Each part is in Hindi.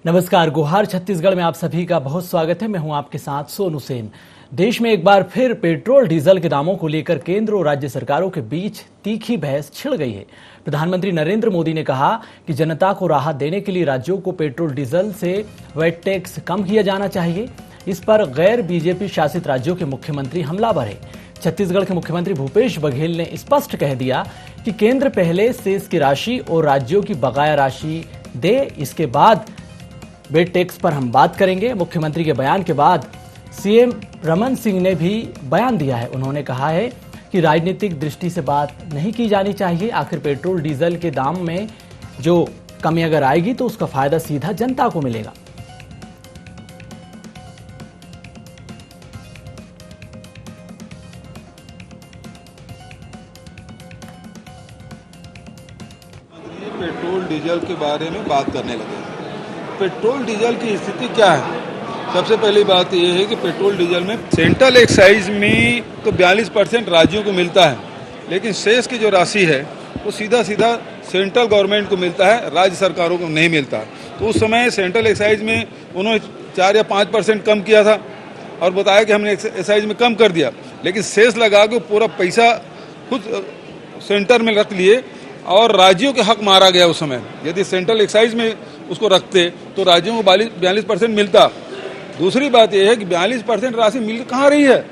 नमस्कार। गुहार छत्तीसगढ़ में आप सभी का बहुत स्वागत है। मैं हूं आपके साथ सोनू सेन। देश में एक बार फिर पेट्रोल डीजल के दामों को लेकर केंद्र और राज्य सरकारों के बीच तीखी बहस छिड़ गई है। प्रधानमंत्री नरेंद्र मोदी ने कहा कि जनता को राहत देने के लिए राज्यों को पेट्रोल डीजल से वैट टैक्स कम किया जाना चाहिए। इस पर गैर बीजेपी शासित राज्यों के मुख्यमंत्री हमलावर है। छत्तीसगढ़ के मुख्यमंत्री भूपेश बघेल ने स्पष्ट कह दिया कि केंद्र पहले सेस की राशि और राज्यों की बकाया राशि दे, इसके बाद वेट टैक्स पर हम बात करेंगे। मुख्यमंत्री के बयान के बाद सीएम रमन सिंह ने भी बयान दिया है। उन्होंने कहा है कि राजनीतिक दृष्टि से बात नहीं की जानी चाहिए। आखिर पेट्रोल डीजल के दाम में जो कमी अगर आएगी तो उसका फायदा सीधा जनता को मिलेगा। पेट्रोल डीजल के बारे में बात करने लगे। पेट्रोल डीजल की स्थिति क्या है? सबसे पहली बात यह है कि पेट्रोल डीजल में सेंट्रल एक्साइज में तो 42% राज्यों को मिलता है, लेकिन शेष की जो राशि है वो सीधा सीधा सेंट्रल गवर्नमेंट को मिलता है, राज्य सरकारों को नहीं मिलता। तो उस समय सेंट्रल एक्साइज में उन्होंने 4 या 5% कम किया था और बताया कि हमने एक्साइज में कम कर दिया, लेकिन शेष लगा के पूरा पैसा खुद सेंटर में रख लिए और राज्यों के हक मारा गया। उस समय यदि सेंट्रल एक्साइज में उसको रखते तो राज्यों को 42% मिलता। दूसरी बात यह है कि 42% राशि मिल कहाँ रही है?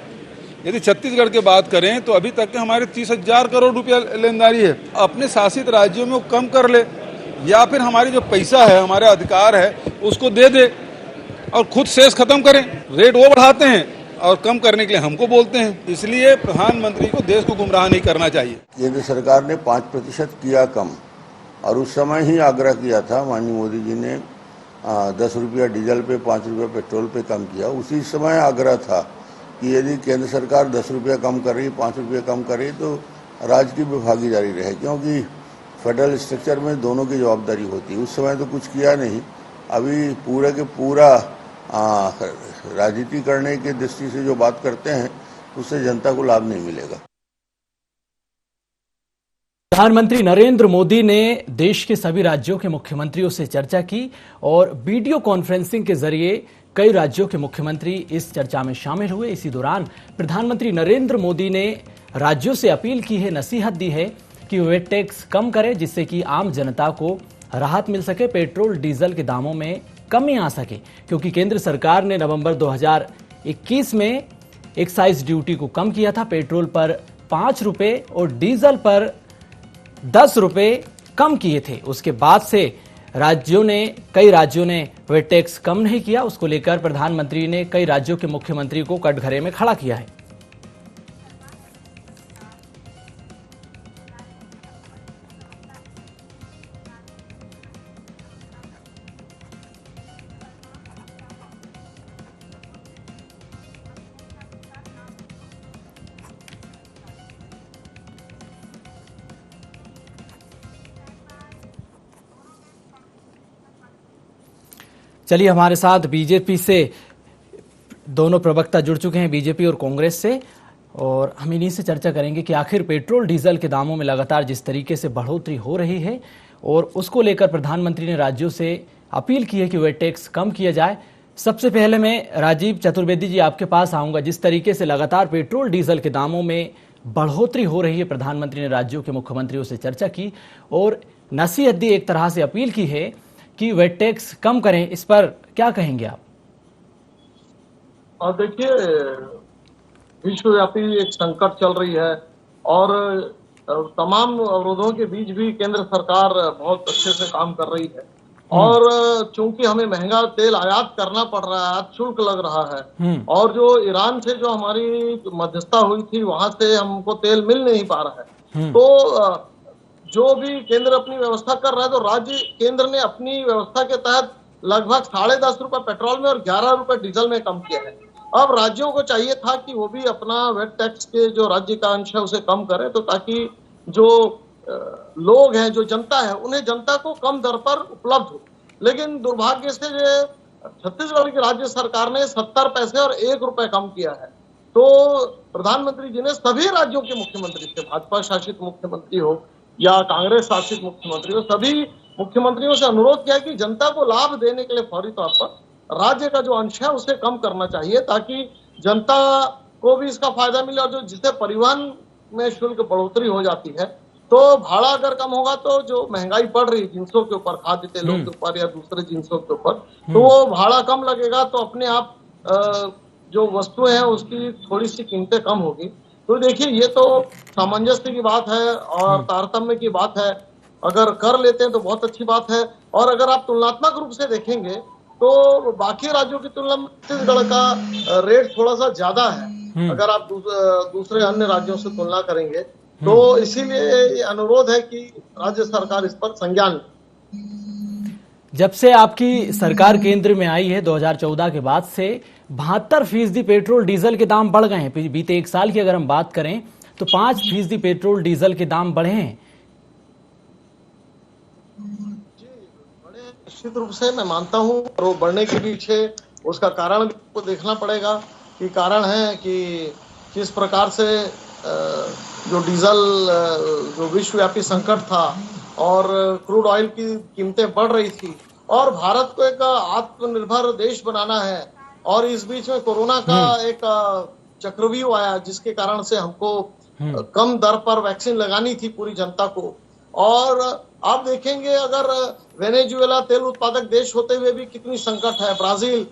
यदि छत्तीसगढ़ की बात करें तो अभी तक के हमारे 30,000 करोड़ रुपया लेनदारी है। अपने शासित राज्यों में वो कम कर ले या फिर हमारी जो पैसा है, हमारे अधिकार है, उसको दे दे और खुद शेष खत्म करें। रेट वो बढ़ाते हैं और कम करने के लिए हमको बोलते हैं। इसलिए प्रधानमंत्री को देश को गुमराह नहीं करना चाहिए। केंद्र सरकार ने 5% किया कम और उस समय ही आग्रह किया था, माननीय मोदी जी ने 10 रुपया डीजल पे 5 रुपया पेट्रोल पे कम किया। उसी समय आग्रह था कि यदि केंद्र सरकार 10 रुपया कम कर रही, 5 रुपया कम कर रही तो राज्य की भी भागीदारी रहे, क्योंकि फेडरल स्ट्रक्चर में दोनों की जवाबदारी होती है। उस समय तो कुछ किया नहीं। अभी पूरे के पूरा राजनीति करने की दृष्टि से जो बात करते हैं उससे जनता को लाभ नहीं मिलेगा। प्रधानमंत्री नरेंद्र मोदी ने देश के सभी राज्यों के मुख्यमंत्रियों से चर्चा की और वीडियो कॉन्फ्रेंसिंग के जरिए कई राज्यों के मुख्यमंत्री इस चर्चा में शामिल हुए। इसी दौरान प्रधानमंत्री नरेंद्र मोदी ने राज्यों से अपील की है, नसीहत दी है कि वेट टैक्स कम करें, जिससे कि आम जनता को राहत मिल सके, पेट्रोल डीजल के दामों में कमी आ सके। क्योंकि केंद्र सरकार ने नवंबर 2021 में एक्साइज ड्यूटी को कम किया था। पेट्रोल पर 5 रुपए और डीजल पर 10 रुपए कम किए थे। उसके बाद से कई राज्यों ने वेट टैक्स कम नहीं किया। उसको लेकर प्रधानमंत्री ने कई राज्यों के मुख्यमंत्री को कटघरे में खड़ा किया है। चलिए, हमारे साथ बीजेपी से दोनों प्रवक्ता जुड़ चुके हैं, बीजेपी और कांग्रेस से, और हम इन्हीं से चर्चा करेंगे कि आखिर पेट्रोल डीजल के दामों में लगातार जिस तरीके से बढ़ोतरी हो रही है और उसको लेकर प्रधानमंत्री ने राज्यों से अपील की है कि वेट टैक्स कम किया जाए। सबसे पहले मैं राजीव चतुर्वेदी जी आपके पास आऊंगा। जिस तरीके से लगातार पेट्रोल डीजल के दामों में बढ़ोतरी हो रही है, प्रधानमंत्री ने राज्यों के मुख्यमंत्रियों से चर्चा की और नसीहत दी, एक तरह से अपील की है कि वेट टैक्स कम करें। इस पर क्या कहेंगे आप? और देखिए, विश्वव्यापी एक संकट चल रही है और तमाम अवरोधों के बीच भी केंद्र सरकार बहुत अच्छे से काम कर रही है। और चूंकि हमें महंगा तेल आयात करना पड़ रहा है, आयात शुल्क लग रहा है, और जो ईरान से जो हमारी मध्यस्थता हुई थी वहां से हमको तेल मिल नहीं पा रहा है, तो जो भी केंद्र अपनी व्यवस्था कर रहा है, तो राज्य केंद्र ने अपनी व्यवस्था के तहत लगभग 10.5 रुपए पेट्रोल में और 11 रुपए डीजल में कम किया है। अब राज्यों को चाहिए था कि वो भी अपना वेट टैक्स के जो राज्य का अंश है उसे कम करे, तो ताकि जो लोग हैं, जो जनता है, उन्हें जनता को कम दर पर उपलब्ध हो। लेकिन दुर्भाग्य से छत्तीसगढ़ की राज्य सरकार ने 70 पैसे और 1 रुपए कम किया है। तो प्रधानमंत्री जी ने सभी राज्यों के मुख्यमंत्री से, भाजपा शासित मुख्यमंत्री हो या कांग्रेस शासित मुख्यमंत्री हो, सभी मुख्यमंत्रियों से अनुरोध किया कि जनता को लाभ देने के लिए फौरी तौर पर राज्य का जो अंश है उसे कम करना चाहिए, ताकि जनता को भी इसका फायदा मिले। और जो जिससे परिवहन में शुल्क बढ़ोतरी हो जाती है, तो भाड़ा अगर कम होगा तो जो महंगाई बढ़ रही है जिंसों के ऊपर, खाद्य तेलों के ऊपर या दूसरे जिंसों के ऊपर, तो वो भाड़ा कम लगेगा, तो अपने आप जो वस्तुएं हैं उसकी थोड़ी सी कीमतें कम होगी। तो देखिए, ये तो सामंजस्य की बात है और तारतम्य की बात है। अगर कर लेते हैं तो बहुत अच्छी बात है। और अगर आप तुलनात्मक रूप से देखेंगे तो बाकी राज्यों की तुलना में छत्तीसगढ़ का रेट थोड़ा सा ज्यादा है, अगर आप दूसरे अन्य राज्यों से तुलना करेंगे। तो इसीलिए ये अनुरोध है कि राज्य सरकार इस पर संज्ञान ले। जब से आपकी सरकार केंद्र में आई है 2014 के बाद से 72% पेट्रोल डीजल के दाम बढ़ गए हैं। बीते एक साल की अगर हम बात करें तो 5% पेट्रोल डीजल के दाम बढ़े हैं। निश्चित रूप से मैं मानता हूं, और वो बढ़ने के पीछे उसका कारण भी देखना पड़ेगा कि कारण है कि किस प्रकार से जो डीजल जो विश्वव्यापी संकट था और क्रूड ऑयल की कीमतें बढ़ रही थी, और भारत को एक आत्मनिर्भर देश बनाना है, और इस बीच में कोरोना का एक चक्रव्यूह आया जिसके कारण से हमको कम दर पर वैक्सीन लगानी थी पूरी जनता को। और आप देखेंगे, अगर वेनेजुएला तेल उत्पादक देश होते हुए भी कितनी संकट है, ब्राजील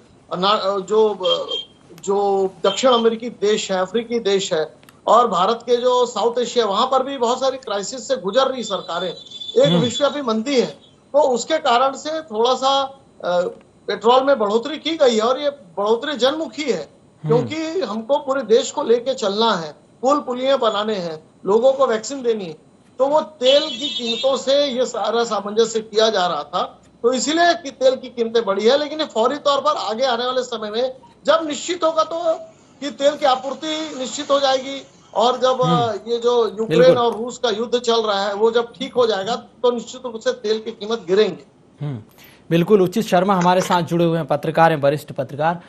जो दक्षिण अमेरिकी देश है, अफ्रीकी देश है, और भारत के जो साउथ एशिया, वहां पर भी बहुत सारी क्राइसिस से गुजर रही सरकारें, एक विश्वव्यापी मंदी है। तो उसके कारण से थोड़ा सा पेट्रोल में बढ़ोतरी की गई है, और ये बढ़ोतरी जनमुखी है, क्योंकि हमको पूरे देश को लेके चलना है, पुल पुलियां बनाने हैं, लोगों को वैक्सीन देनी है। तो वो तेल की कीमतों से ये सारा सामंजस्य किया जा रहा था, तो इसीलिए कि तेल की कीमतें बढ़ी है। लेकिन ये फौरी तौर पर आगे आने वाले समय में जब निश्चित होगा तो कि तेल की आपूर्ति निश्चित हो जाएगी, और जब ये जो यूक्रेन और रूस का युद्ध चल रहा है वो जब ठीक हो जाएगा तो निश्चित रूप से तेल की कीमत गिरेंगे। बिल्कुल। उचित शर्मा हमारे साथ जुड़े हुए हैं, पत्रकार हैं, वरिष्ठ पत्रकार।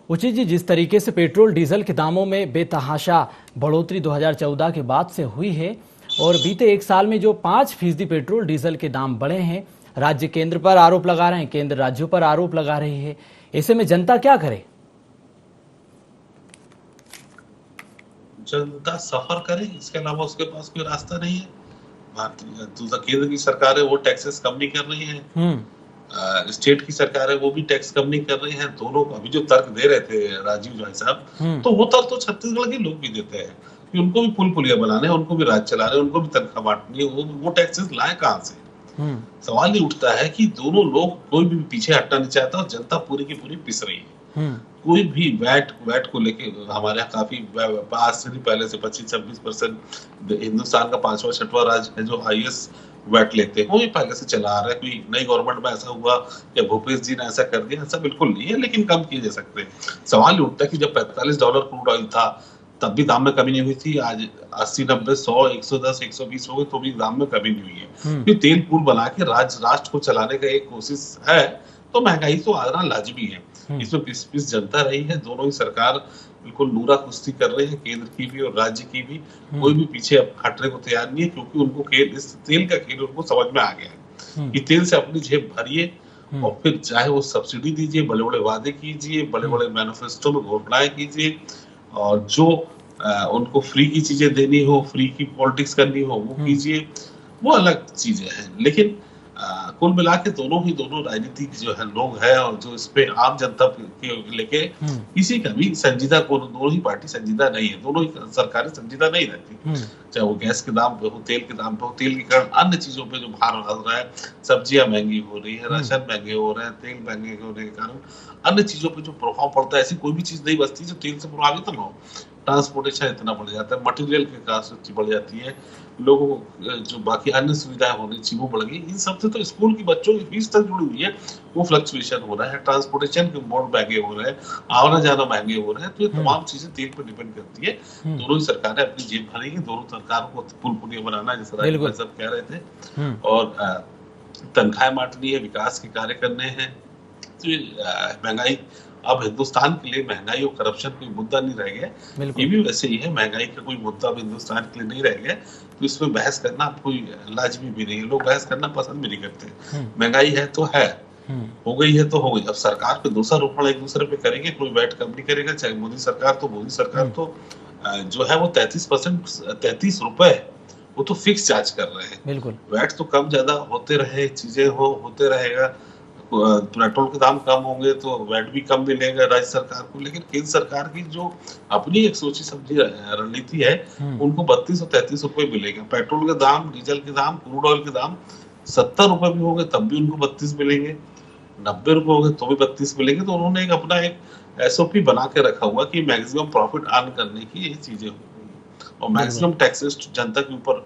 उचित जी, जिस तरीके से पेट्रोल डीजल के दामों में बेतहाशा बढ़ोतरी 2014 के बाद से हुई है, और बीते एक साल में जो 5% पेट्रोल डीजल के दाम बढ़े हैं, राज्य केंद्र पर आरोप लगा रहे हैं, केंद्र राज्यों पर आरोप लगा रही है, ऐसे में जनता क्या करे? जनता सफर करे, इसके अलावा उसके पास कोई रास्ता नहीं है। भारतीय केंद्र की सरकार है वो टैक्सेस कम नहीं कर रही है, स्टेट की सरकार है वो भी टैक्स कम नहीं कर रही है। दोनों अभी जो तर्क दे रहे थे राजीव भाई साहब, तो वो तर्क तो छत्तीसगढ़ के लोग भी देते हैं कि उनको भी पुल पुलिया बनाने, उनको भी राज चलाने, उनको भी तनख्वाह बांटनी है, वो टैक्सेस लाए कहां से? सवाल ये उठता है कि दोनों लोग, कोई भी पीछे हटना नहीं चाहता और जनता पूरी की पूरी पिस रही है। कोई भी वैट को लेके हमारे यहाँ काफी आज से नहीं पहले से 25-26% हिंदुस्तान का 5वां 6वां राज्य है जो हाईएस्ट वैट लेते हैं, वो भी पहले से चला आ रहा है। कोई नई गवर्नमेंट में ऐसा हुआ या भूपेश जी ने ऐसा कर दिया, ऐसा बिल्कुल नहीं है, लेकिन कम किए जा सकते हैं। सवाल ये उठता है कि जब $45 क्रूड ऑयल था तब भी दाम में कमी नहीं हुई थी, आज 80, 90, 100, 110, 120 हो गए तो भी दाम में कमी नहीं हुई है। तो तेल पूल बना के राष्ट्र को चलाने का एक कोशिश है, तो महंगाई तो आना लाजमी है। इसमें पिस जनता रही है, दोनों ही सरकार बिल्कुल नूरा कुश्ती कर रहे हैं, केंद्र की भी और राज्य की भी। कोई भी पीछे हटने को तैयार नहीं है, क्योंकि उनको इस तेल का खेल उनको समझ में आ गया है कि तेल से अपनी जेब भरिए, और फिर चाहे वो सब्सिडी दीजिए, बड़े बड़े वादे कीजिए, बड़े बड़े मैनिफेस्टो में घोषणाएं कीजिए, और जो उनको फ्री की चीजें देनी हो, फ्री की पॉलिटिक्स करनी हो, वो कीजिए, वो अलग चीजें हैं। लेकिन कुल मिला के दोनों राजनीतिक जो है लोग हैं, और जो इस पे आम जनता के लेके किसी का भी संजीदा, दोनों ही पार्टी संजीदा नहीं है, दोनों ही सरकारें संजीदा नहीं रहती। चाहे वो गैस के दाम पे हो, तेल के दाम पे हो, तेल के कारण अन्य चीजों पे जो भार बढ़ रहा है, सब्जियां महंगी हो रही है, राशन महंगे हो रहे हैं, तेल महंगे होने के कारण अन्य चीजों पे जो प्रभाव पड़ता है, ऐसी कोई भी चीज नहीं बचती जो तेल से प्रभावित न हो। ट्रांसपोर्टेशन इतना बढ़ जाता है, मटेरियल की कॉस्ट बढ़ जाती है, लोगों को जो बाकी अन्य सुविधाएं होनी चाहिए वो बढ़ गई। इन सबसे तो स्कूल की बच्चों की फीस तक जुड़ी हुई है, वो फ्लक्चुएशन हो रहा है, ट्रांसपोर्टेशन के मोड महंगे हो रहे हैं, आना जाना महंगे हो रहे हैं। तो ये तमाम चीजें तेल पर डिपेंड करती है। दोनों ही सरकारें अपनी जेब भरेंगी, दोनों सरकारों को पुल पुलिया बनाना है, जैसे राजीव सब कह रहे थे, और तनख्वाहें बांटनी है, विकास के कार्य करने हैं। तो महंगाई अब हिंदुस्तान के लिए महंगाई और करप्शन कोई मुद्दा नहीं रह गया। बिल्कुल। ये भी वैसे ही है, महंगाई का कोई मुद्दा अब हिंदुस्तान के लिए नहीं रह गया, तो इसमें बहस करना कोई लाजमी भी नहीं है, लोग बहस करना पसंद भी नहीं करते। महंगाई है तो है, हो गई है तो हो गई। अब सरकार पे दोषारोपण एक दूसरे पे करेंगे, कोई वैट कम नहीं करेगा, चाहे मोदी सरकार तो जो है वो 33 रुपए वो तो फिक्स चार्ज कर रहे हैं। बिल्कुल। वैट तो कम ज्यादा होते रहे, चीजें होते रहेगा, पेट्रोल के दाम कम होंगे तो वैट भी कम मिलेगा राज्य सरकार को। लेकिन केंद्र सरकार की जो अपनी एक सोची समझी रणनीति है, उनको 32 और 33 रुपए मिलेगा। पेट्रोल के दाम, डीजल के दाम, क्रूड ऑयल के दाम 70 रुपए भी होंगे तब भी उनको 32 मिलेंगे, 90 रुपए होंगे तो भी 32 मिलेंगे। तो उन्होंने अपना एक SOP बना के रखा हुआ कि मैक्सिमम प्रॉफिट अर्न करने की ये चीजें होंगी, और मैक्सिमम टैक्सेस जनता के ऊपर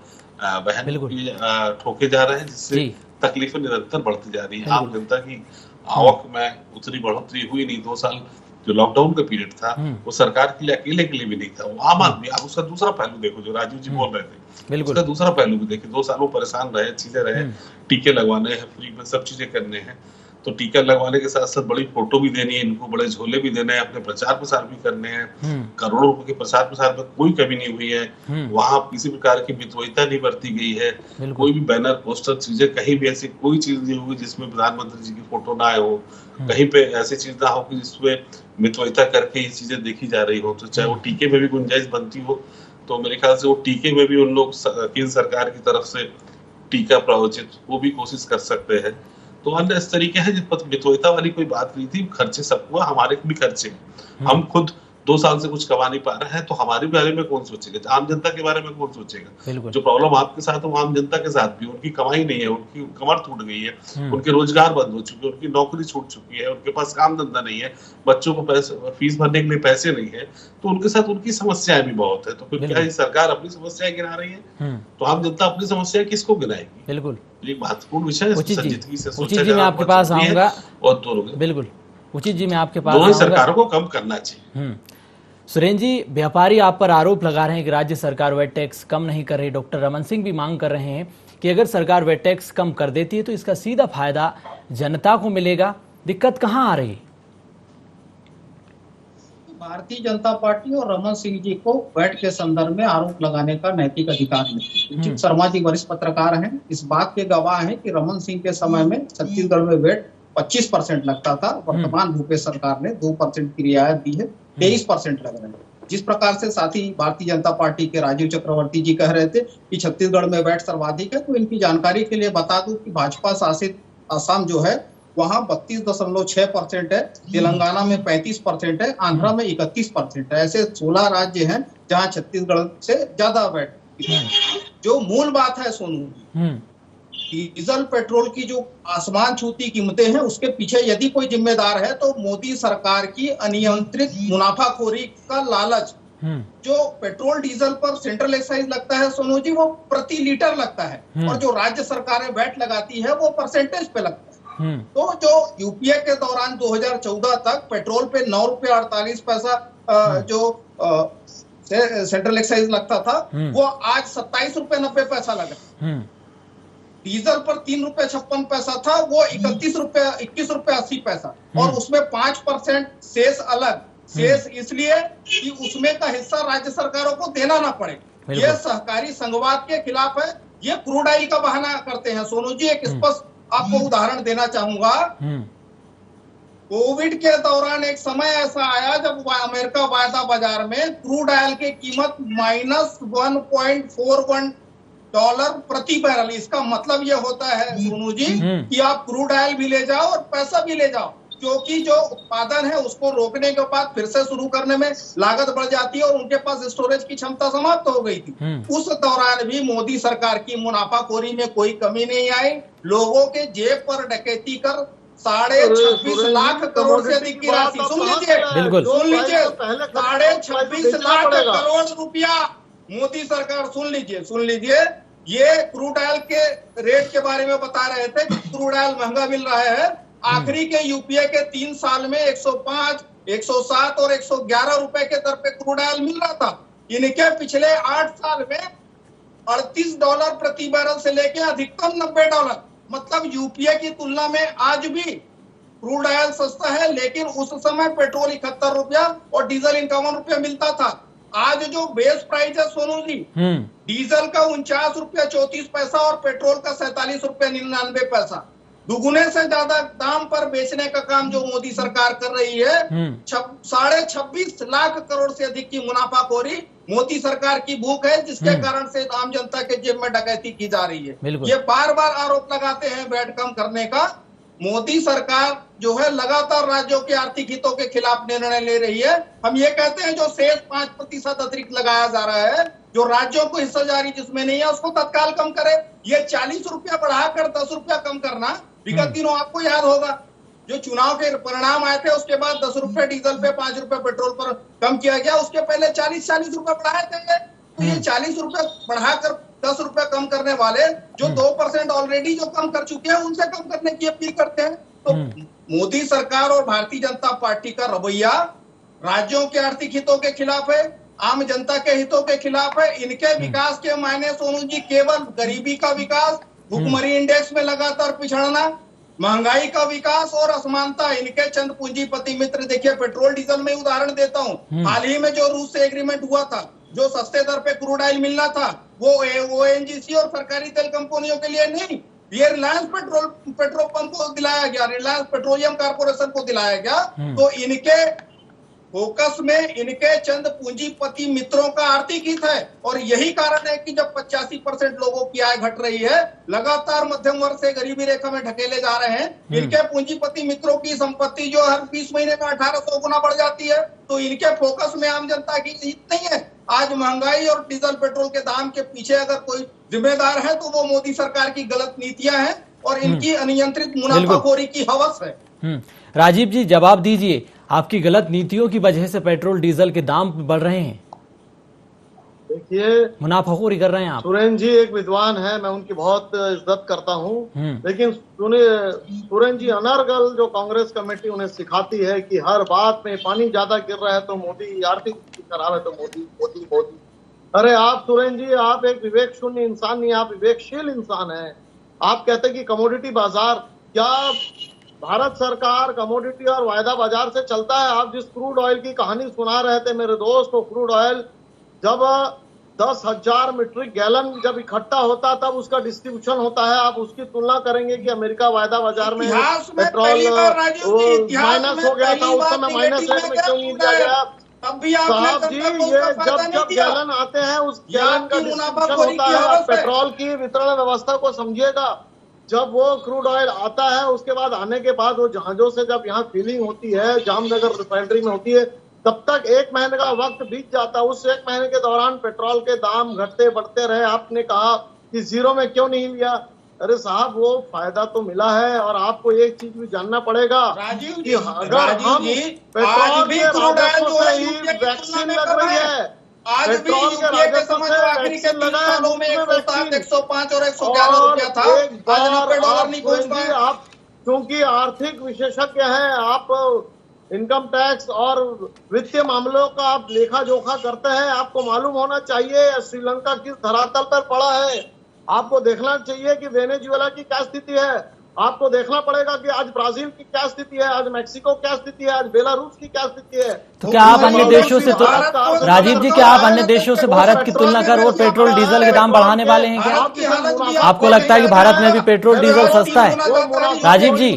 ठोके जा रहे हैं, जिससे तकलीफें निरंतर बढ़ती जा रही है। आम जनता की आवक में उतनी बढ़ोतरी हुई नहीं। 2 साल जो लॉकडाउन का पीरियड था वो सरकार के लिए अकेले के लिए भी नहीं था, वो आम आदमी। आप उसका दूसरा पहलू देखो, जो राजीव जी बोल रहे थे, उसका दूसरा पहलू भी देखिए। 2 सालों परेशान रहे, चीजें रहे, टीके लगवाने हैं फ्री में, सब चीजें करने हैं, तो टीका लगवाने के साथ साथ बड़ी फोटो भी देनी है इनको, बड़े झोले भी देने हैं, अपने प्रचार प्रसार भी करने हैं। करोड़ों रुपए के प्रचार प्रसार में कोई कमी नहीं हुई है, वहां किसी प्रकार की मितव्ययिता नहीं बरती गई है, कोई भी बैनर, पोस्टर, चीजें कहीं भी ऐसी कोई चीज नहीं होगी जिसमें प्रधानमंत्री जी की फोटो ना आए हो, कहीं पे ऐसी चीज ना हो कि जिसमें मितव्ययिता करके ये चीजें देखी जा रही हो। तो चाहे वो टीके में भी गुंजाइश बनती हो, तो मेरे ख्याल से वो टीके में भी उन लोग केंद्र सरकार की तरफ से टीका प्रायोजित वो भी कोशिश कर सकते हैं। तो अन्य इस तरीके हैं, जिस पर मितव्ययिता वाली कोई बात नहीं थी। खर्चे सबको, हमारे भी खर्चे हैं, हम खुद 2 साल से कुछ कमा नहीं पा रहे हैं, तो हमारे बारे में कौन सोचेगा, आम जनता के बारे में कौन सोचेगा। जो प्रॉब्लम आपके साथ है वो आम जनता के साथ भी, उनकी कमाई नहीं है, उनकी कमर टूट गई है, उनके रोजगार बंद हो चुके हैं, उनकी नौकरी छूट चुकी है, उनके पास काम धंधा नहीं है, बच्चों को फीस भरने के लिए पैसे नहीं है, तो उनके साथ उनकी समस्याएं भी बहुत है। तो फिर क्या सरकार अपनी समस्याएं गिना रही है, तो आम जनता अपनी समस्याएं किसको गिनाएगी? बिल्कुल, एक महत्वपूर्ण विषय है, संजीदगी से सोचा जाए। मैं आपके पास आऊंगा, और दोनों, बिल्कुल उचित जी, मैं आपके पास दोनों सरकारों को कम करना चाहिए। सुरेंद्र जी, व्यापारी आप पर आरोप लगा रहे हैं कि राज्य सरकार वैट टैक्स कम नहीं कर रही। डॉक्टर रमन सिंह भी मांग कर रहे हैं कि अगर सरकार वैट टैक्स कम कर देती है तो इसका सीधा फायदा जनता को मिलेगा। दिक्कत कहां आ रही है? भारतीय जनता पार्टी और रमन सिंह जी को वैट के संदर्भ में आरोप लगाने का नैतिक अधिकार नहीं। उचित शर्मा जी वरिष्ठ पत्रकार हैं, इस बात के गवाह हैं कि रमन सिंह के समय में छत्तीसगढ़ में वैट 25% लगता था, वर्तमान भूपेश सरकार ने 2% की रियायत दी है, 23% लग रहे हैं। जिस प्रकार से साथी भारतीय जनता पार्टी के राजीव चक्रवर्ती जी कह रहे थे कि छत्तीसगढ़ में वैट सर्वाधिक है, तो इनकी जानकारी के लिए बता दूं कि भाजपा शासित असम जो है वहां 32.6% है, तेलंगाना में 35% है, आंध्रा में 31% है। ऐसे 16 राज्य हैं जहां छत्तीसगढ़ से ज्यादा वैट। जो मूल बात है सोनू, डीजल पेट्रोल की जो आसमान छूती कीमतें हैं, उसके पीछे यदि कोई जिम्मेदार है तो मोदी सरकार की अनियंत्रित मुनाफाखोरी का लालच। जो पेट्रोल डीजल पर सेंट्रल एक्साइज लगता है सोनू जी, वो प्रति लीटर लगता है, और जो राज्य सरकारें वैट लगाती है वो परसेंटेज पे लगता है। तो जो यूपीए के दौरान 2014 तक पेट्रोल पे 9 रुपये 48 पैसा जो सेंट्रल एक्साइज लगता था, वो आज 27 रुपये 90 पैसा लगा। डीजल पर 3 रुपये 56 पैसा था, वो 21 रुपये 80 पैसा, और उसमें 5% शेष अलग। शेष इसलिए कि उसमें का हिस्सा राज्य सरकारों को देना ना पड़े। ये सहकारी संघवाद के खिलाफ है। ये क्रूड ऑयल का बहाना करते हैं सोनू जी। एक स्पष्ट आपको उदाहरण देना चाहूंगा। कोविड के दौरान एक समय ऐसा आया जब अमेरिका वायदा बाजार में क्रूड ऑयल की कीमत -1.41 डॉलर प्रति बैरल। इसका मतलब यह होता है सोनू जी कि आप क्रूड ऑयल भी ले जाओ और पैसा भी ले जाओ, क्योंकि जो उत्पादन है उसको रोकने के बाद फिर से शुरू करने में लागत बढ़ जाती है, और उनके पास स्टोरेज की क्षमता समाप्त हो गई थी। उस दौरान भी मोदी सरकार की मुनाफाखोरी में कोई कमी नहीं आई। लोगों के जेब पर डकैती कर 26.5 लाख करोड़ से अधिक की राशि, सुन लीजिए 26.5 लाख करोड़ रुपया मोदी सरकार, सुन लीजिए। ये क्रूड ऑयल के रेट के बारे में बता रहे थे कि क्रूड ऑयल महंगा मिल रहा है। आखिरी के यूपीए के 3 साल में 105, 107 और 111 रुपए के दर पे क्रूड ऑयल मिल रहा था। इनके पिछले 8 साल में $38 प्रति बैरल से लेके अधिकतम $90। मतलब यूपीए की तुलना में आज भी क्रूड ऑयल सस्ता है, लेकिन उस समय पेट्रोल 71 रुपया और डीजल 51 रुपया मिलता था। आज जो बेस प्राइस है सोनू जी, डीजल का 49 रुपया 34 पैसा और पेट्रोल का 47 रुपया 99 पैसा, दुगुने से ज्यादा दाम पर बेचने का काम जो मोदी सरकार कर रही है। 26.5 लाख करोड़ से अधिक की मुनाफाखोरी मोदी सरकार की भूख है, जिसके कारण से आम जनता के जेब में डकैती की जा रही है। ये बार बार आरोप लगाते हैं वैट कम करने का। मोदी सरकार जो है लगातार राज्यों के आर्थिक हितों के खिलाफ निर्णय ले रही है। हम ये कहते हैं जो शेष 5% अतिरिक्त लगाया जा रहा है, जो राज्यों को हिस्सेदारी जिसमें नहीं है, उसको तत्काल कम करे। ये 40 रुपया बढ़ाकर 10 रुपया कम करना, विगत दिनों आपको याद होगा जो चुनाव के परिणाम आए थे, उसके बाद 10 रुपए डीजल पे 5 रुपए पेट्रोल पर कम किया गया। उसके पहले 40 रुपए बढ़ाए थे। तो ये 40 रुपए बढ़ाकर 10 रुपए कम करने वाले जो 2% ऑलरेडी जो कम कर चुके हैं, उनसे कम करने की अपील करते हैं। तो मोदी सरकार और भारतीय जनता पार्टी का रवैया राज्यों के आर्थिक हितों के खिलाफ है, आम जनता के हितों के खिलाफ है। इनके विकास के मायने सोनू जी केवल गरीबी का विकास, भुखमरी इंडेक्स में लगातार पिछड़ना, महंगाई का विकास और असमानता, इनके चंद पूंजीपति मित्र। देखिए पेट्रोल डीजल में उदाहरण देता हूँ, हाल ही में जो रूस से एग्रीमेंट हुआ था, जो सस्ते दर पे क्रूड ऑयल मिलना था, वो ओएनजीसी और सरकारी तेल कंपनियों के लिए नहीं, ये रिलायंस पेट्रोल पंप को दिलाया गया, रिलायंस पेट्रोलियम कॉर्पोरेशन को दिलाया गया। तो इनके फोकस में इनके चंद पूंजीपति मित्रों का आर्थिक हित है, और यही कारण है कि जब 85% लोगों की आय घट रही है, लगातार मध्यम वर्ग से गरीबी रेखा में ढकेले जा रहे हैं, इनके पूंजीपति मित्रों की संपत्ति जो हर 20 महीने में 1800 गुना बढ़ जाती है। तो इनके फोकस में आम जनता की हित नहीं है। आज महंगाई और डीजल पेट्रोल के दाम के पीछे अगर कोई जिम्मेदार है तो वो मोदी सरकार की गलत नीतियां हैं और इनकी अनियंत्रित मुनाफाखोरी की हवस है। राजीव जी जवाब दीजिए, आपकी गलत नीतियों की वजह से पेट्रोल डीजल के दाम बढ़ रहे हैं, देखिए मुनाफाखोरी कर रहे हैं आप। सुरेन जी एक विद्वान है, मैं उनकी बहुत इज्जत करता हूँ, लेकिन सुरेन जी अनर्गल जो कांग्रेस कमेटी उन्हें सिखाती है कि हर बात में पानी ज्यादा गिर रहा है तो मोदी, आर्थिक स्थिति खराब है तो मोदी मोदी मोदी। अरे आप सुरेन जी, आप एक विवेक शून्य इंसान नहीं, आप विवेकशील इंसान है। आप कहते हैं कि कमोडिटी बाजार, क्या भारत सरकार कमोडिटी और वायदा बाजार से चलता है? आप जिस क्रूड ऑयल की कहानी सुना रहे थे मेरे दोस्त, वो क्रूड ऑयल जब 10,000 मीट्रिक गैलन जब इकट्ठा होता तब उसका डिस्ट्रीब्यूशन होता है। आप उसकी तुलना करेंगे कि अमेरिका वायदा बाजार में पेट्रोल माइनस हो गया था, उस समय माइनस रेट में क्यों नहीं दिया गया? साहब जी, ये जब गैलन आते हैं उस गैलन का डिस्ट्रीब्यूशन होता है। पेट्रोल की वितरण व्यवस्था को समझिएगा। जब वो क्रूड ऑयल आता है, उसके बाद आने के बाद वो जहाजों से जब यहाँ फिलिंग होती है, जामनगर रिफाइनरी में होती है, तब तक 1 महीने का वक्त बीत जाता है। उस 1 महीने के दौरान पेट्रोल के दाम घटते बढ़ते रहे। आपने कहा कि जीरो में क्यों नहीं लिया? अरे साहब, वो फायदा तो मिला है। और आपको एक चीज भी जानना पड़ेगा कि अगर हम पेट्रोल के राजस्व से ही वैक्सीन लग रही है, पेट्रोल के राजस्व से वैक्सीन लगाया, 105 और 111 रुपया था, आज $90 नहीं पहुंच पाए। आप क्योंकि आर्थिक विशेषज्ञ हैं, आप इनकम टैक्स और वित्तीय मामलों का आप लेखा जोखा करते हैं, आपको मालूम होना चाहिए श्रीलंका किस धरातल पर पड़ा है। आपको देखना चाहिए कि वेनेजुएला की क्या स्थिति है। आपको देखना पड़ेगा कि आज ब्राजील की क्या स्थिति है, आज मैक्सिको क्या स्थिति है, आज बेलारूस की क्या स्थिति है। तो क्या आप अन्य देशों से राजीव जी, क्या आप अन्य देशों से भारत की तुलना कर वो पेट्रोल डीजल के दाम बढ़ाने वाले हैं क्या? आपको लगता है कि भारत में भी पेट्रोल डीजल सस्ता है? राजीव जी,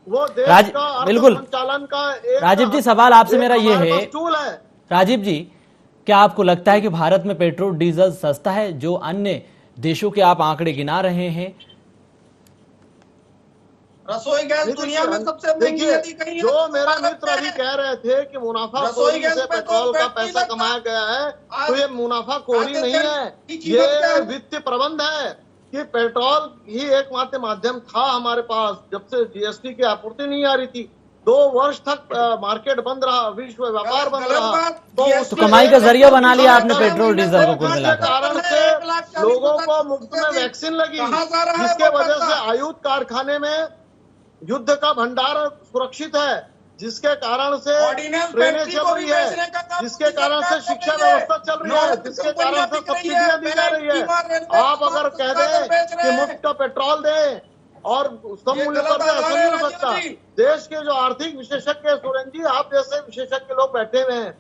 बिल्कुल राजीव जी, सवाल आपसे मेरा ये है, राजीव जी, क्या आपको लगता है कि भारत में पेट्रोल डीजल सस्ता है? जो अन्य देशों के आप आंकड़े गिना रहे हैं, रसोई गैस दुनिया में सबसे महंगी नदी कहीं है। जो मेरा मित्र अभी कह रहे थे कि मुनाफाखोरी से पेट्रोल का पैसा कमाया गया है, तो ये मुनाफाखोरी नहीं है, ये वित्तीय प्रबंध है कि पेट्रोल ही एकमात्र माध्यम था हमारे पास। जब से जीएसटी की आपूर्ति नहीं आ रही थी, 2 वर्ष तक मार्केट बंद रहा, विश्व व्यापार बंद रहा, तो कमाई का जरिया बना लिया आपने पेट्रोल डीजल को कुल मिलाकर। कारण से लोगों को मुफ्त में वैक्सीन लगी, जिसके वजह से आयुध कारखाने में युद्ध का भंडार सुरक्षित है, जिसके कारण से ट्रेनें चल रही है, जिसके कारण से शिक्षा व्यवस्था चल रही है, जिसके कारण से सब्सिडियां दी जा रही है। आप अगर कह दें कि मुफ्त का पेट्रोल दें और सम मूल्य पर भी ऐसा नहीं हो सकता। देश के जो आर्थिक विशेषज्ञ सुरेंद्र जी, आप जैसे विशेषज्ञ लोग बैठे हुए हैं,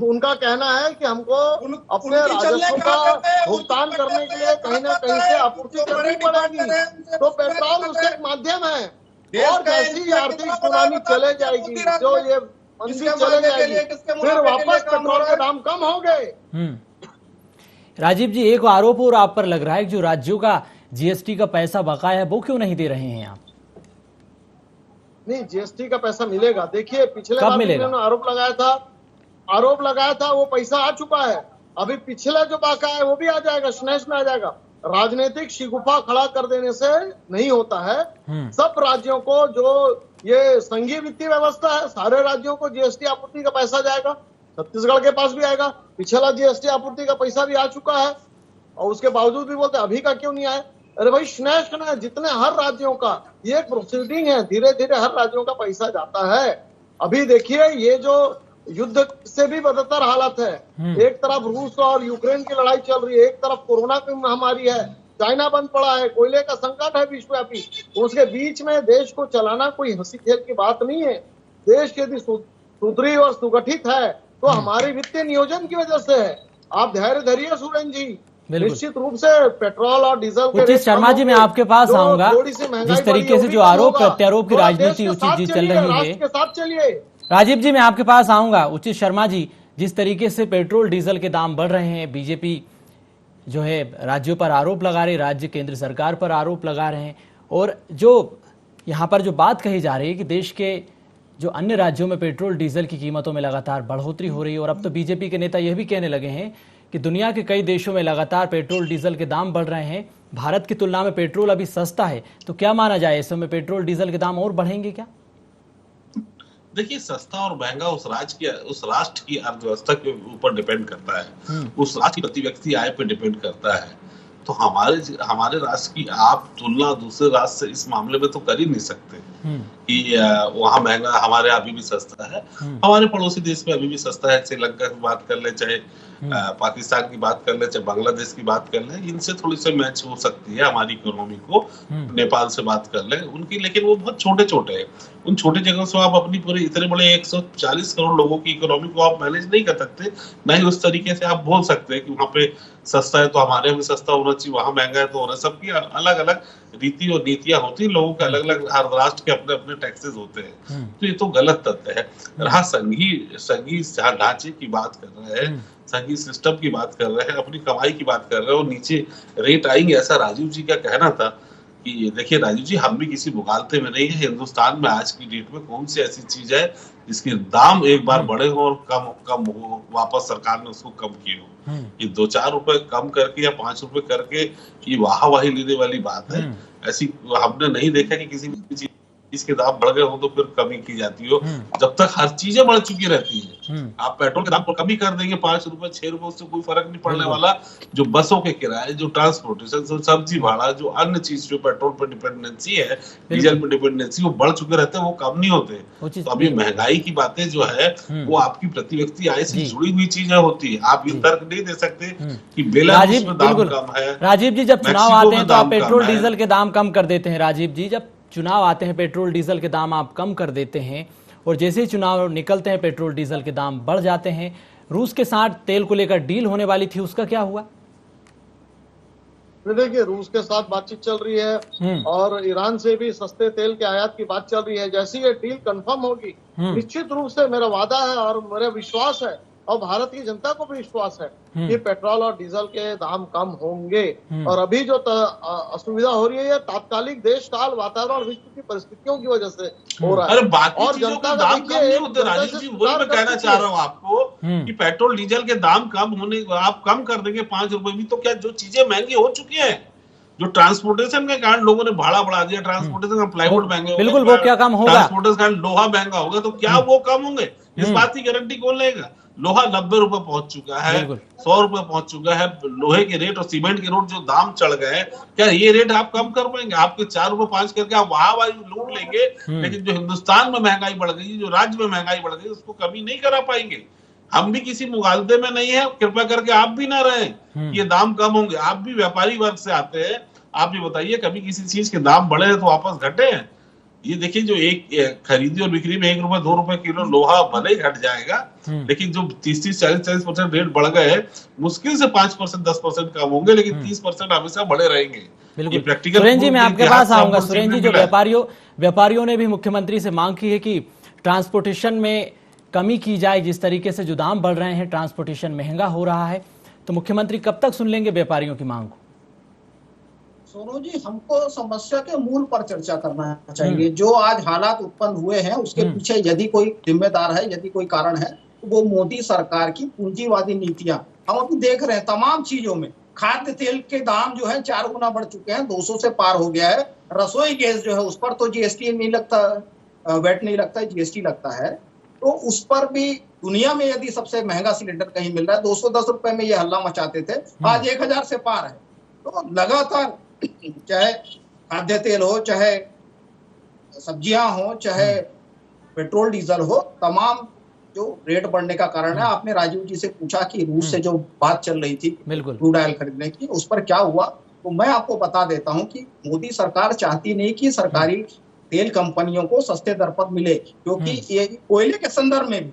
उनका कहना है कि हमको अपने राजस्व का भुगतान करने के लिए कहीं ना कहीं से आपूर्ति करनी पड़ेगी, तो पेट्रोल उसका एक माध्यम है। और जैसी आर्थिक सुनामी चले जाएगी, जो ये मंदी चले जाएगी, फिर वापस पेट्रोल के दाम कम होंगे। राजीव जी, एक आरोप और आप पर लग रहा है कि जो राज्यों का जीएसटी का पैसा बकाया है वो क्यों नहीं दे रहे हैं आप? नहीं, जीएसटी का पैसा मिलेगा। देखिए, पिछले कब बार मिलेगा? उन्होंने आरोप लगाया था, वो पैसा आ चुका है। अभी पिछला जो बकाया है वो भी आ जाएगा, स्नैच में आ जाएगा। राजनीतिक शिगुफा खड़ा कर देने से नहीं होता है। सब राज्यों को, जो ये संघीय वित्तीय व्यवस्था है, सारे राज्यों को जीएसटी आपूर्ति का पैसा जाएगा। छत्तीसगढ़ के पास भी आएगा। पिछला जीएसटी आपूर्ति का पैसा भी आ चुका है और उसके बावजूद भी बोलते अभी का क्यों नहीं आया। अरे भाई, स्नैच करना, जितने हर राज्यों का ये एक प्रोसीडिंग है, धीरे धीरे हर राज्यों का पैसा जाता है। अभी देखिए, ये जो युद्ध से भी बदतर हालत है, एक तरफ रूस और यूक्रेन की लड़ाई चल रही है, एक तरफ कोरोना की महामारी है, चाइना बंद पड़ा है, कोयले का संकट है विश्वव्यापी। उसके बीच में देश को चलाना कोई हंसी खेल की बात नहीं है। देश यदि सुदृढ़ और सुगठित है तो हमारे वित्तीय नियोजन की वजह से है। आप धैर्य धरिए सुरेंद्र जी, निश्चित रूप से पेट्रोल और डीजल के उचित शर्मा जी, मैं आपके पास आऊंगा। जिस तरीके से जो आरोप प्रत्यारोप की राजनीति उचित जी चल रही है, के साथ चलिए। राजीव जी, मैं आपके पास आऊंगा। उचित शर्मा जी, जिस तरीके से पेट्रोल डीजल के दाम बढ़ रहे हैं, बीजेपी जो है राज्यों पर आरोप लगा रही, राज्य केंद्र सरकार पर आरोप लगा रहे हैं, और जो यहाँ पर जो बात कही जा रही है कि देश के जो अन्य राज्यों में पेट्रोल डीजल की कीमतों में लगातार बढ़ोतरी हो रही है, और अब तो बीजेपी के नेता यह भी कहने लगे हैं कि दुनिया के कई देशों में लगातार पेट्रोल डीजल के दाम बढ़ रहे हैं, भारत की तुलना में पेट्रोल अभी सस्ता है, तो क्या माना जाए, इस समय पेट्रोल डीजल के दाम और बढ़ेंगे क्या? देखिए, सस्ता और महंगा उस राष्ट्र की अर्थव्यवस्था के ऊपर डिपेंड करता है, उस राष्ट्र की प्रति व्यक्ति आय पर डिपेंड करता है। तो हमारे राष्ट्र की आप तुलना दूसरे राष्ट्र से इस मामले में तो कर ही नहीं सकते कि वहां महंगा, हमारे यहाँ अभी भी सस्ता है। हमारे पड़ोसी देश में अभी भी सस्ता है। श्रीलंका की बात कर ले, चाहे पाकिस्तान की बात कर ले, चाहे बांग्लादेश की बात कर ले, इनसे थोड़ी सी मैच हो सकती है हमारी इकोनॉमी को। नेपाल से बात कर ले उनकी, लेकिन वो बहुत छोटे छोटे हैं। उन छोटे जगहों से आप अपनी पूरी इतने बड़े 140 करोड़ लोगों की इकोनॉमी को आप मैनेज नहीं कर सकते। ना ही उस तरीके से आप बोल सकते हैं कि वहां पे सस्ता है तो हमारे यहाँ भी सस्ता होना चाहिए, वहां महंगा है तो होना। सबकी अलग अलग रीति और नीतियां होती है, लोगों के अलग अलग, हर राष्ट्र के अपने अपने टैक्सेस होते हैं। तो ये तो गलत तथ्य है। रहा संघीय ढांचे की बात कर रहे हैं, संघीय सिस्टम की बात कर रहे हैं, अपनी कमाई की बात कर रहे हैं, और नीचे रेट आएंगे, ऐसा राजीव जी का कहना था। कि देखिए राजीव जी, हम भी किसी मुगालते में नहीं है। हिंदुस्तान में आज की डेट में कौन सी ऐसी चीज है जिसके दाम एक बार बढ़े हो और कम हो, वापस सरकार ने उसको कम किए हो। ये 2-4 रुपए कम करके या 5 रुपए करके ये वाहवाही लेने वाली बात है। ऐसी हमने नहीं देखा कि किसी भी चीज इसके दाम बढ़ गए हो तो फिर कमी की जाती हो। जब तक हर चीजें बढ़ चुकी रहती है, आप पेट्रोल के दाम पर कमी कर देंगे 5 रुपए 6 रुपए, उससे कोई फर्क नहीं पड़ने वाला। जो बसों के किराए, जो ट्रांसपोर्टेशन, सब्जी भाड़ा, जो अन्य चीज जो पेट्रोल पर डिपेंडेंसी है, डीजल पर डिपेंडेंसी, वो बढ़ चुके रहते हैं, वो कम नहीं होते। तो अभी महंगाई की बातें जो है वो आपकी प्रति व्यक्ति आय से जुड़ी हुई चीजें होती है। आप ये तर्क नहीं दे सकते कि बेलारूस में दाम कम है। राजीव जी, जब चुनाव आते हैं तो आप पेट्रोल डीजल के दाम कम कर देते हैं। राजीव जी, जब चुनाव आते हैं पेट्रोल डीजल के दाम आप कम कर देते हैं, और जैसे ही चुनाव निकलते हैं पेट्रोल डीजल के दाम बढ़ जाते हैं। रूस के साथ तेल को लेकर डील होने वाली थी, उसका क्या हुआ? देखिए, रूस के साथ बातचीत चल रही है और ईरान से भी सस्ते तेल के आयात की बात चल रही है। जैसी ये डील कंफर्म होगी, निश्चित रूप से मेरा वादा है और मेरा विश्वास है और भारत की जनता को भी विश्वास है कि पेट्रोल और डीजल के दाम कम होंगे। और अभी जो असुविधा हो रही है, तात्कालिक देश काल, वातावरण और विश्व की परिस्थितियों की वजह से हो रहा है। अरे बाकी और जनता का देखिए, राजीव जी, वही मैं कहना चाह रहा हूँ आपको कि पेट्रोल डीजल के दाम कम होने, आप कम कर देंगे 5 रुपए भी, तो क्या जो चीजें महंगी हो चुकी है, जो ट्रांसपोर्टेशन के कारण लोगों ने भाड़ा बढ़ा दिया, ट्रांसपोर्टेशन का प्लाईवुड महंगे, बिल्कुल, वो क्या कम होगा? ट्रांसपोर्टेशन का लोहा महंगा होगा, तो क्या वो कम होंगे? इस बात की गारंटी कौन लेगा? लोहा 90 रुपए पहुंच चुका है, 100 रुपए पहुंच चुका है। लोहे के रेट और सीमेंट के रेट जो दाम चढ़ गए, क्या ये रेट आप कम कर पाएंगे? आपके 4 रुपए 5 करके आप वहां लूट लेंगे, लेकिन जो हिंदुस्तान में महंगाई बढ़ गई, जो राज्य में महंगाई बढ़ गई, उसको कमी नहीं करा पाएंगे। हम भी किसी मुगालते में नहीं है, कृपया करके आप भी ना रहे ये दाम कम होंगे। आप भी व्यापारी वर्ग से आते हैं, आप ये बताइए कभी किसी चीज के दाम बढ़े हैं तो वापस घटे हैं? ये देखिए, जो एक खरीदी और बिक्री में 1 रुपए 2 रुपए किलो लोहा भले ही घट जाएगा, लेकिन जो 30-30, 40-40% रेट बढ़ गए, मुश्किल से 5% 10% कम होंगे, लेकिन 30% हमेशा बढ़े रहेंगे। ये प्रैक्टिकल सुरेन जी, मैं आपके पास आऊंगा। सुरेन जी, जो व्यापारियों ने भी मुख्यमंत्री से मांग की है कि ट्रांसपोर्टेशन में कमी की जाए, जिस तरीके से जो दाम बढ़ रहे हैं, ट्रांसपोर्टेशन महंगा हो रहा है, तो मुख्यमंत्री कब तक सुन लेंगे व्यापारियों की मांग को? सोनू जी, हमको समस्या के मूल पर चर्चा करना चाहिए। जो आज हालात उत्पन्न हुए हैं उसके पीछे यदि कोई जिम्मेदार है, यदि कोई कारण है, तो वो मोदी सरकार की पूंजीवादी नीतियां। हम अभी देख रहे हैं तमाम चीजों में खाद्य तेल के दाम जो है 4 गुना बढ़ चुके हैं, 200 से पार हो गया है। रसोई गैस जो है उस पर तो जीएसटी नहीं लगता, वैट नहीं लगता, जीएसटी लगता है। तो उस पर भी दुनिया में यदि सबसे महंगा सिलेंडर कहीं मिल रहा है, 210 रुपए में ये हल्ला मचाते थे, आज 1000 से पार है। तो लगातार चाहे खाद्य तेल हो, चाहे सब्जियां हो, चाहे पेट्रोल डीजल हो, तमाम जो रेट बढ़ने का कारण है। आपने राजीव जी से पूछा कि रूस से जो बात चल रही थी क्रूड ऑयल खरीदने की, उस पर क्या हुआ, तो मैं आपको बता देता हूं कि मोदी सरकार चाहती नहीं कि सरकारी तेल कंपनियों को सस्ते दर पर मिले, क्योंकि ये कोयले के संदर्भ में भी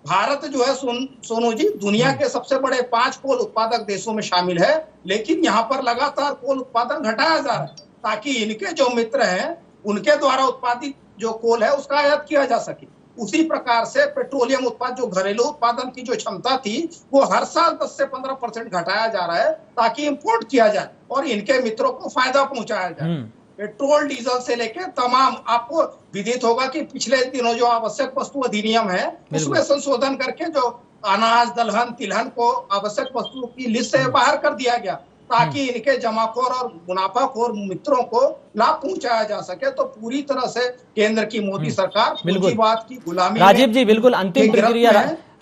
भारत जो है सोनू जी दुनिया के सबसे बड़े 5 कोल उत्पादक देशों में शामिल है, लेकिन यहाँ पर लगातार कोल उत्पादन घटाया जा रहा है ताकि इनके जो मित्र हैं उनके द्वारा उत्पादित जो कोल है उसका आयात किया जा सके। उसी प्रकार से पेट्रोलियम उत्पाद जो घरेलू उत्पादन की जो क्षमता थी वो हर साल 10 से 15% घटाया जा रहा है ताकि इंपोर्ट किया जाए और इनके मित्रों को फायदा पहुंचाया जाए। पेट्रोल डीजल से लेकर तमाम, आपको विदित होगा कि पिछले दिनों जो आवश्यक वस्तु अधिनियम है उसमें संशोधन करके जो अनाज, दलहन, तिलहन को आवश्यक वस्तुओं की लिस्ट से बाहर कर दिया गया ताकि इनके जमाखोर और मुनाफाखोर मित्रों को लाभ पहुंचाया जा सके। तो पूरी तरह से केंद्र की मोदी सरकार पूंजीवाद की गुलामी। राजीव जी, बिल्कुल अंतिम प्रतिक्रिया,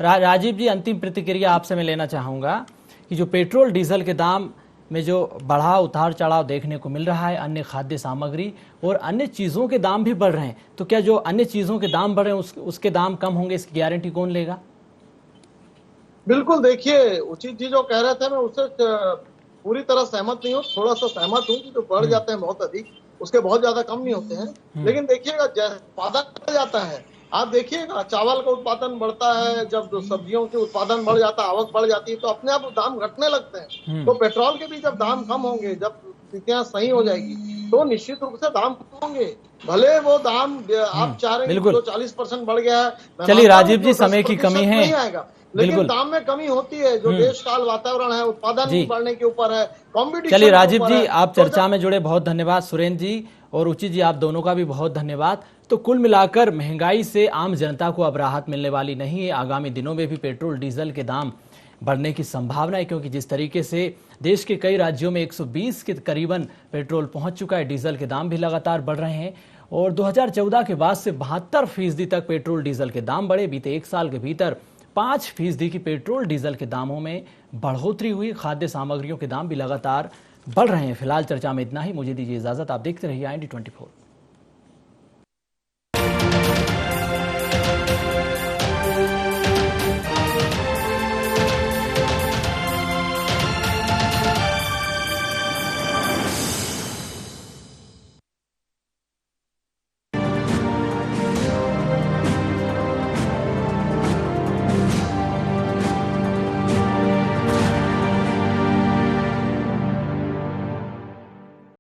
राजीव जी अंतिम प्रतिक्रिया आपसे मैं लेना चाहूंगा कि जो पेट्रोल डीजल के दाम में जो बढ़ा उतार चढ़ाव देखने को मिल रहा है, अन्य खाद्य सामग्री और अन्य चीज़ों के दाम भी बढ़ रहे हैं, तो क्या जो अन्य चीज़ों के दाम बढ़ रहे हैं उसके दाम कम होंगे, इसकी गारंटी कौन लेगा? बिल्कुल, देखिए उचित जी जो कह रहे थे मैं उससे पूरी तरह सहमत नहीं हूँ। थोड़ा सा सहमत हूँ कि जो बढ़ जाते हैं बहुत अधिक, उसके बहुत ज्यादा कम नहीं होते हैं। लेकिन देखिएगा जैसे उत्पादन बढ़ जाता है, आप देखिएगा चावल का उत्पादन बढ़ता है, जब सब्जियों के उत्पादन बढ़ जाता है, आवक बढ़ जाती है, तो अपने आप दाम घटने लगते हैं। तो पेट्रोल के भी जब दाम कम होंगे, जब स्थितियां सही हो जाएगी, तो निश्चित रूप से दाम कम होंगे। भले वो दाम आप चाह रहे हैं तो 40% बढ़ गया है। चलिए राजीव जी, समय की कमी है, नहीं आएगा, लेकिन दाम में कमी होती है। जो देश काल वातावरण है, उत्पादन बढ़ने के ऊपर है, कॉम्पिटिशन। चलिए राजीव जी, आप चर्चा में जुड़े, बहुत धन्यवाद। सुरेन जी और उचित जी, आप दोनों का भी बहुत धन्यवाद। तो कुल मिलाकर महंगाई से आम जनता को अब राहत मिलने वाली नहीं है। आगामी दिनों में भी पेट्रोल डीजल के दाम बढ़ने की संभावना है, क्योंकि जिस तरीके से देश के कई राज्यों में 120 के करीबन पेट्रोल पहुंच चुका है, डीजल के दाम भी लगातार बढ़ रहे हैं और 2014 के बाद से 72% तक पेट्रोल डीजल के दाम बढ़े। बीते 1 साल के भीतर 5% की पेट्रोल डीजल के दामों में बढ़ोतरी हुई। खाद्य सामग्रियों के दाम भी लगातार बढ़ रहे हैं। फिलहाल चर्चा में इतना ही, मुझे दीजिए इजाजत। आप देखते रहिए IND24।